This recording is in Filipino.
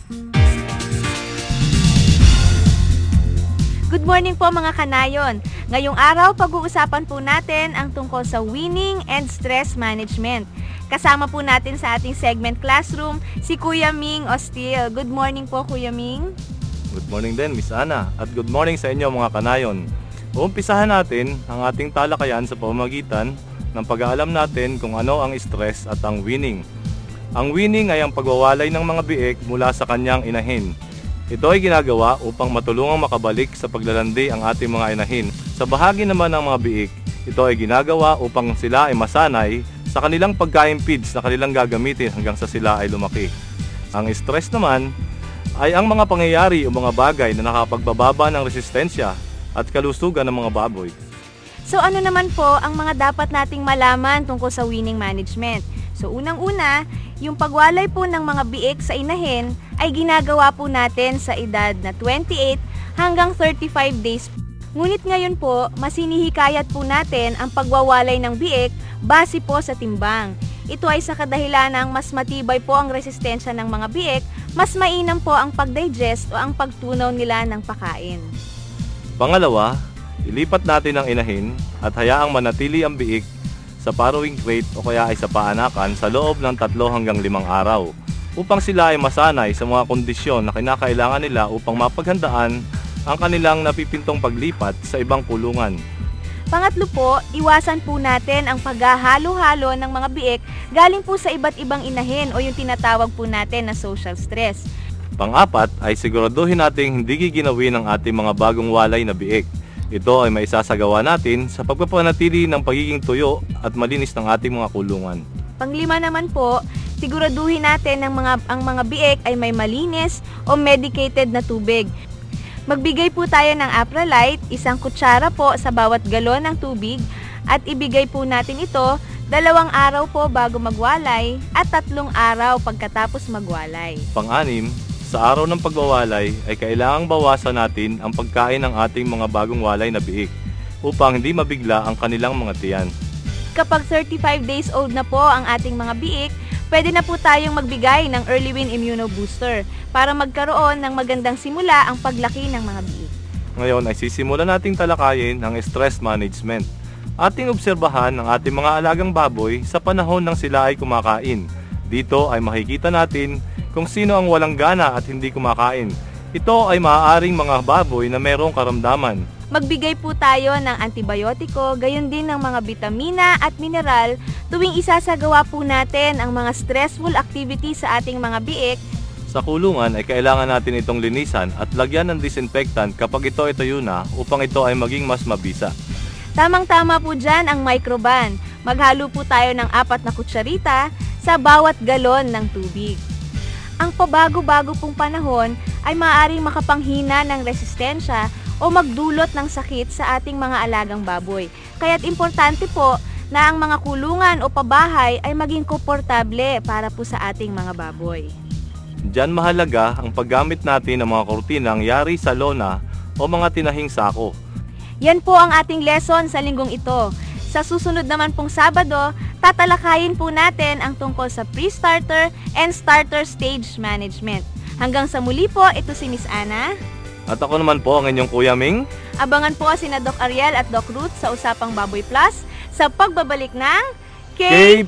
Good morning po mga kanayon. Ngayong araw, pag-uusapan po natin ang tungkol sa weaning and stress management. Kasama po natin sa ating segment classroom si Kuya Ming Ostil. Good morning po, Kuya Ming. Good morning din, Miss Ana. At good morning sa inyo mga kanayon. Uumpisahan natin ang ating talakayan sa pamamagitan ng pag-aalam natin kung ano ang stress at ang weaning. Ang weaning ay ang pagwawalay ng mga biik mula sa kanyang inahin. Ito ay ginagawa upang matulungang makabalik sa paglalandi ang ating mga inahin. Sa bahagi naman ng mga biik, ito ay ginagawa upang sila ay masanay sa kanilang pagkain feeds na kanilang gagamitin hanggang sa sila ay lumaki. Ang stress naman ay ang mga pangyayari o mga bagay na nakapagbababa ng resistensya at kalusugan ng mga baboy. So ano naman po ang mga dapat nating malaman tungkol sa weaning management? So unang-una, yung pagwalay po ng mga biik sa inahin ay ginagawa po natin sa edad na 28 hanggang 35 days. Ngunit ngayon po, mas hinihikayat po natin ang pagwawalay ng biik base po sa timbang. Ito ay sa kadahilanang mas matibay po ang resistensya ng mga biik, mas mainam po ang pag-digest o ang pagtunaw nila ng pakain. Pangalawa, ilipat natin ang inahin at hayaang manatili ang biik sa farrowing crate o kaya ay sa paanakan sa loob ng 3 hanggang 5 araw upang sila ay masanay sa mga kondisyon na kinakailangan nila upang mapaghandaan ang kanilang napipintong paglipat sa ibang kulungan. Pangatlo po, iwasan po natin ang paghahalo-halo ng mga biik galing po sa iba't ibang inahin o yung tinatawag po natin na social stress. Pang-apat ay siguraduhin nating hindi giginawin ang ating mga bagong walay na biik. Ito ay maisasagawa natin sa pagpapanatili ng pagiging tuyo at malinis ng ating mga kulungan. Panglima naman po, siguraduhin natin ang mga biik ay may malinis o medicated na tubig. Magbigay po tayo ng Apralite, 1 kutsara po sa bawat galon ng tubig at ibigay po natin ito 2 araw po bago magwalay at 3 araw pagkatapos magwalay. Pang-anim, sa araw ng pagwawalay ay kailangang bawasan natin ang pagkain ng ating mga bagong walay na biik upang hindi mabigla ang kanilang mga tiyan. Kapag 35 days old na po ang ating mga biik, pwede na po tayong magbigay ng Early Wean Immunobooster para magkaroon ng magandang simula ang paglaki ng mga biik. Ngayon ay sisimulan nating talakayin ang stress management. Ating obserbahan ang ating mga alagang baboy sa panahon ng sila ay kumakain. Dito ay makikita natin kung sino ang walang gana at hindi kumakain. Ito ay maaaring mga baboy na mayroong karamdaman. Magbigay po tayo ng antibiotiko, gayon din ng mga bitamina at mineral tuwing isasagawa po natin ang mga stressful activity sa ating mga biik. Sa kulungan ay kailangan natin itong linisan at lagyan ng disinfectant kapag ito ay tuyo na upang ito ay maging mas mabisa. Tamang-tama po dyan ang microban. Maghalo po tayo ng 4 na kutsarita sa bawat galon ng tubig. Ang pabago-bago pong panahon ay maaaring makapanghina ng resistensya o magdulot ng sakit sa ating mga alagang baboy. Kaya't importante po na ang mga kulungan o pabahay ay maging komportable para po sa ating mga baboy. Diyan mahalaga ang paggamit natin ng mga kurtinang yari sa lona o mga tinahing sako. Yan po ang ating lesson sa linggong ito. Sa susunod naman pong Sabado, tatalakayin po natin ang tungkol sa pre-starter and starter stage management. Hanggang sa muli po, ito si Miss Ana. At ako naman po ang inyong Kuya Ming. Abangan po sina Doc Ariel at Doc Ruth sa Usapang Baboy Plus sa pagbabalik ng K+.